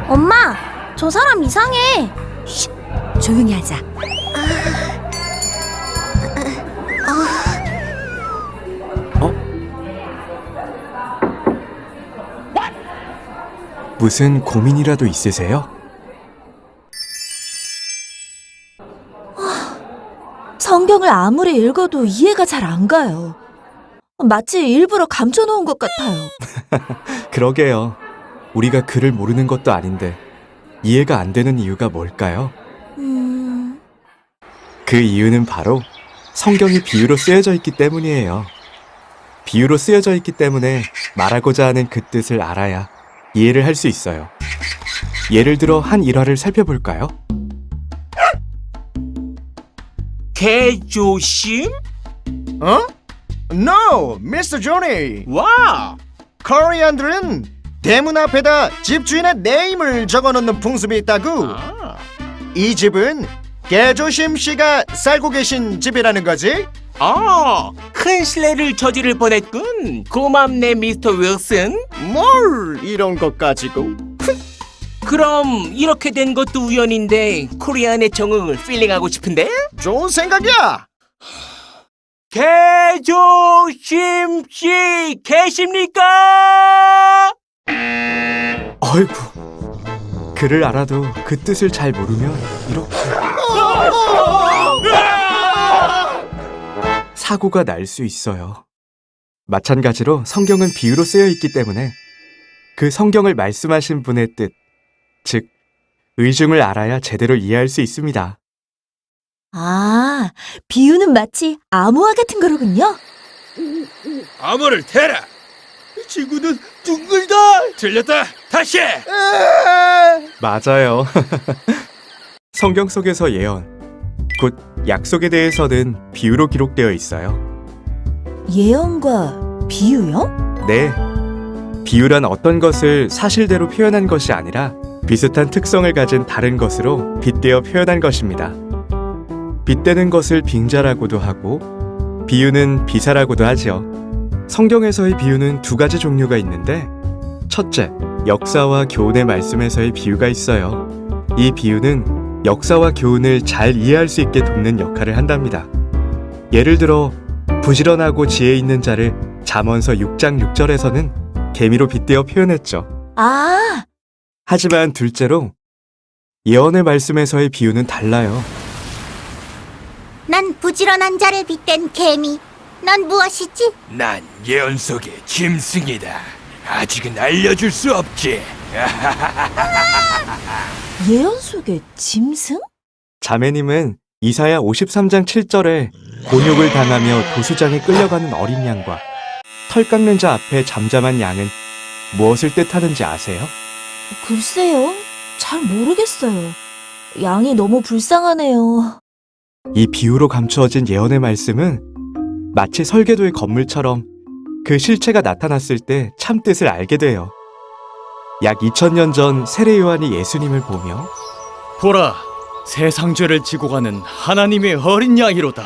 엄마, 저 사람 이상해. 쉿, 조용히 하자. 무슨 고민이라도 있으세요? 성경을 아무리 읽어도 이해가 잘 안 가요. 마치 일부러 감춰놓은 것 같아요. 그러게요. 우리가 글을 모르는 것도 아닌데 이해가 안 되는 이유가 뭘까요? 그 이유는 바로 성경이 비유로 쓰여져 있기 때문이에요. 비유로 쓰여져 있기 때문에 말하고자 하는 그 뜻을 알아야 이해를 할 수 있어요. 예를 들어 한 일화를 살펴볼까요? 개조심? 어? No, Mr. Johnny. 와! 코리안들은 대문 앞에다 집주인의 네임을 적어놓는 풍습이 있다고. 아. 이 집은 개조심 씨가 살고 계신 집이라는 거지? 큰 실례를 저지를 뻔했군. 고맙네, 미스터 윌슨. 뭘 이런 것 가지고? 그럼 이렇게 된 것도 우연인데 코리안의 정을 필링하고 싶은데? 좋은 생각이야. 개조심 씨 계십니까? 어이구, 글을 알아도 그 뜻을 잘 모르면 이렇게 사고가 날 수 있어요. 마찬가지로 성경은 비유로 쓰여 있기 때문에 그 성경을 말씀하신 분의 뜻, 즉 의중을 알아야 제대로 이해할 수 있습니다. 아, 비유는 마치 암호화 같은 거로군요. 암호를 대라. 지구는 둥글다. 틀렸다. 다시. 맞아요. 성경 속에서 예언, 곧 약속에 대해서는 비유로 기록되어 있어요. 예언과 비유요? 네. 비유란 어떤 것을 사실대로 표현한 것이 아니라 비슷한 특성을 가진 다른 것으로 빗대어 표현한 것입니다. 빗대는 것을 빙자라고도 하고 비유는 비사라고도 하지요. 성경에서의 비유는 두 가지 종류가 있는데 첫째, 역사와 교훈의 말씀에서의 비유가 있어요. 이 비유는 역사와 교훈을 잘 이해할 수 있게 돕는 역할을 한답니다. 예를 들어 부지런하고 지혜 있는 자를 잠언서 6장 6절에서는 개미로 빗대어 표현했죠. 아, 하지만 둘째로 예언의 말씀에서의 비유는 달라요. 난 부지런한 자를 빗댄 개미. 넌 무엇이지? 난 예언 속의 짐승이다. 아직은 알려줄 수 없지. 예언 속의 짐승? 자매님은 이사야 53장 7절에 곤욕을 당하며 도수장에 끌려가는 어린 양과 털 깎는 자 앞에 잠잠한 양은 무엇을 뜻하는지 아세요? 글쎄요, 잘 모르겠어요. 양이 너무 불쌍하네요. 이 비유로 감추어진 예언의 말씀은 마치 설계도의 건물처럼 그 실체가 나타났을 때 참뜻을 알게 돼요. 약 2000년 전 세례 요한이 예수님을 보며 보라, 세상 죄를 지고 가는 하나님의 어린 양이로다.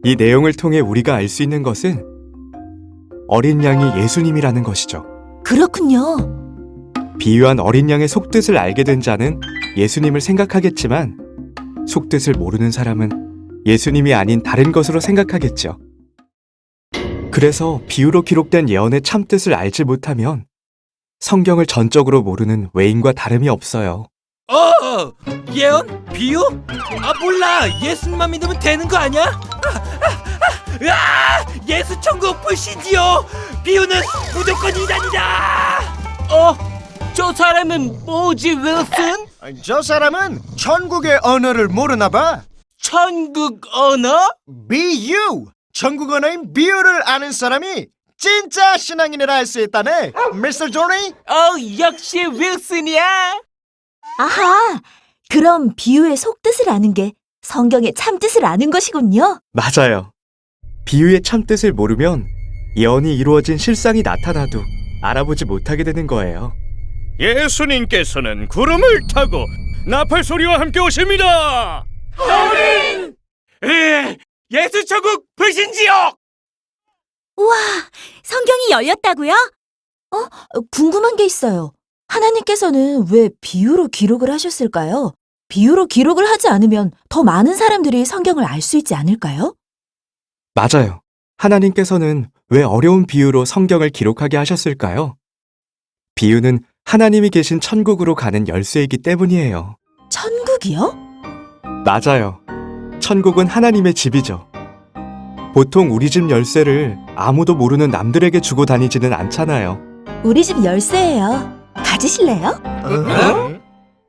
이 내용을 통해 우리가 알 수 있는 것은 어린 양이 예수님이라는 것이죠. 그렇군요. 비유한 어린 양의 속뜻을 알게 된 자는 예수님을 생각하겠지만 속뜻을 모르는 사람은 예수님이 아닌 다른 것으로 생각하겠죠. 그래서 비유로 기록된 예언의 참뜻을 알지 못하면 성경을 전적으로 모르는 외인과 다름이 없어요. 예언? 비유? 몰라. 예수님만 믿으면 되는 거 아니야? 예수 천국 불신지요. 비유는 무조건 이단이다. 저 사람은 뭐지, 윌슨? 저 사람은 천국의 언어를 모르나 봐. 천국 언어? 비유. 천국 언어인 비유를 아는 사람이 진짜 신앙인이라 할 수 있다네. Mr. Johnny. 역시 윌슨이야. 아하, 그럼 비유의 속뜻을 아는 게 성경의 참뜻을 아는 것이군요. 맞아요. 비유의 참뜻을 모르면 예언이 이루어진 실상이 나타나도 알아보지 못하게 되는 거예요. 예수님께서는 구름을 타고 나팔 소리와 함께 오십니다. 예수 천국 불신지요. 우와, 성경이 열렸다고요? 궁금한 게 있어요. 하나님께서는 왜 비유로 기록을 하셨을까요? 비유로 기록을 하지 않으면 더 많은 사람들이 성경을 알 수 있지 않을까요? 맞아요. 하나님께서는 왜 어려운 비유로 성경을 기록하게 하셨을까요? 비유는 하나님이 계신 천국으로 가는 열쇠이기 때문이에요. 천국이요? 맞아요. 천국은 하나님의 집이죠. 보통 우리 집 열쇠를 아무도 모르는 남들에게 주고 다니지는 않잖아요. 우리 집 열쇠예요. 가지실래요?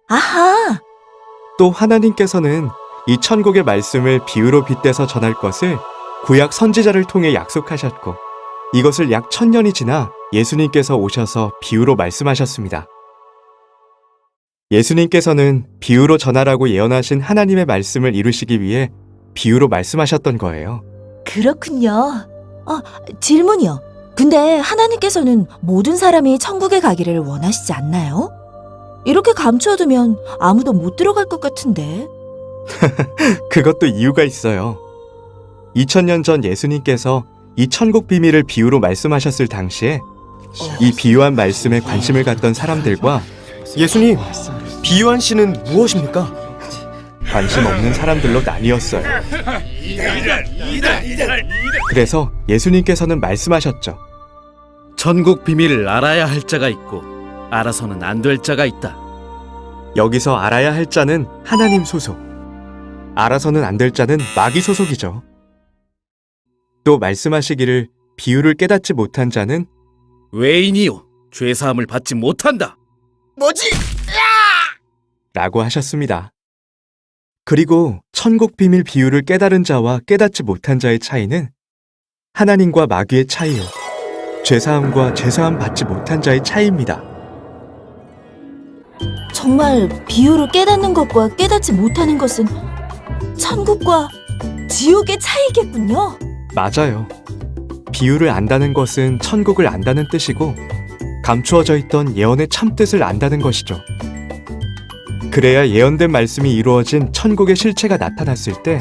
아하! 또 하나님께서는 이 천국의 말씀을 비유로 빗대서 전할 것을 구약 선지자를 통해 약속하셨고, 이것을 약 1000년이 지나 예수님께서 오셔서 비유로 말씀하셨습니다. 예수님께서는 비유로 전하라고 예언하신 하나님의 말씀을 이루시기 위해 비유로 말씀하셨던 거예요. 그렇군요. 질문이요. 근데 하나님께서는 모든 사람이 천국에 가기를 원하시지 않나요? 이렇게 감춰두면 아무도 못 들어갈 것 같은데. 그것도 이유가 있어요. 2000년 전 예수님께서 이 천국 비밀을 비유로 말씀하셨을 당시에 이 비유한 말씀에 관심을 갖던 사람들과 예수님, 비유한 시는 무엇입니까? 관심 없는 사람들로 나뉘었어요. 그래서 예수님께서는 말씀하셨죠. 천국 비밀을 알아야 할 자가 있고 알아서는 안 될 자가 있다. 여기서 알아야 할 자는 하나님 소속, 알아서는 안 될 자는 마귀 소속이죠. 또 말씀하시기를 비유를 깨닫지 못한 자는 외인이요 죄 사함을 받지 못한다. 라고 하셨습니다. 그리고 천국 비밀 비유를 깨달은 자와 깨닫지 못한 자의 차이는 하나님과 마귀의 차이요, 죄사함과 죄사함 받지 못한 자의 차이입니다. 정말 비유를 깨닫는 것과 깨닫지 못하는 것은 천국과 지옥의 차이겠군요. 맞아요. 비유를 안다는 것은 천국을 안다는 뜻이고, 감추어져 있던 예언의 참뜻을 안다는 것이죠. 그래야 예언된 말씀이 이루어진 천국의 실체가 나타났을 때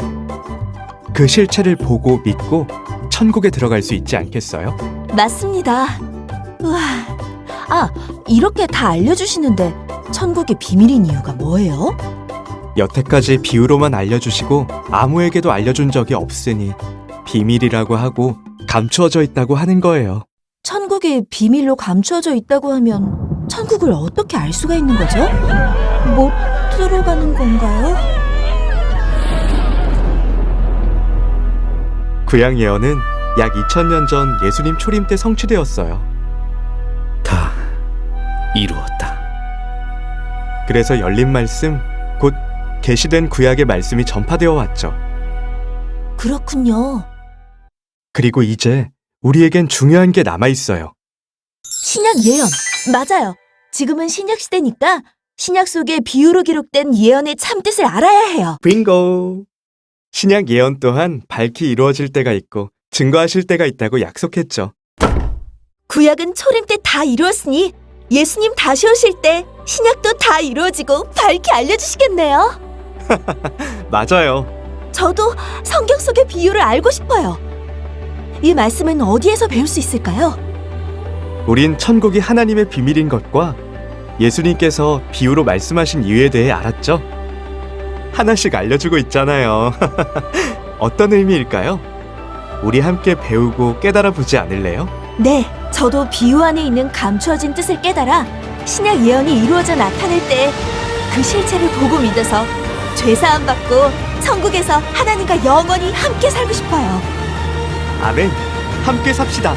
그 실체를 보고 믿고 천국에 들어갈 수 있지 않겠어요? 맞습니다. 우와. 이렇게 다 알려주시는데 천국의 비밀인 이유가 뭐예요? 여태까지 비유로만 알려주시고 아무에게도 알려준 적이 없으니 비밀이라고 하고 감추어져 있다고 하는 거예요. 천국이 비밀로 감추어져 있다고 하면 천국을 어떻게 알 수가 있는 거죠? 못 들어가는 건가요? 구약 예언은 약 2000년 전 예수님 초림 때 성취되었어요. 다 이루었다. 그래서 열린 말씀, 곧 계시된 구약의 말씀이 전파되어 왔죠. 그렇군요. 그리고 이제 우리에겐 중요한 게 남아 있어요. 신약 예언. 맞아요. 지금은 신약 시대니까 신약 속에 비유로 기록된 예언의 참뜻을 알아야 해요. 빙고! 신약 예언 또한 밝히 이루어질 때가 있고 증거하실 때가 있다고 약속했죠. 구약은 초림 때 다 이루었으니 예수님 다시 오실 때 신약도 다 이루어지고 밝히 알려주시겠네요. 맞아요. 저도 성경 속의 비유를 알고 싶어요. 이 말씀은 어디에서 배울 수 있을까요? 우린 천국이 하나님의 비밀인 것과 예수님께서 비유로 말씀하신 이유에 대해 알았죠? 하나씩 알려주고 있잖아요. 어떤 의미일까요? 우리 함께 배우고 깨달아 보지 않을래요? 네, 저도 비유 안에 있는 감추어진 뜻을 깨달아 신약 예언이 이루어져 나타날 때 그 실체를 보고 믿어서 죄사함 받고 천국에서 하나님과 영원히 함께 살고 싶어요. 아멘. 함께 삽시다.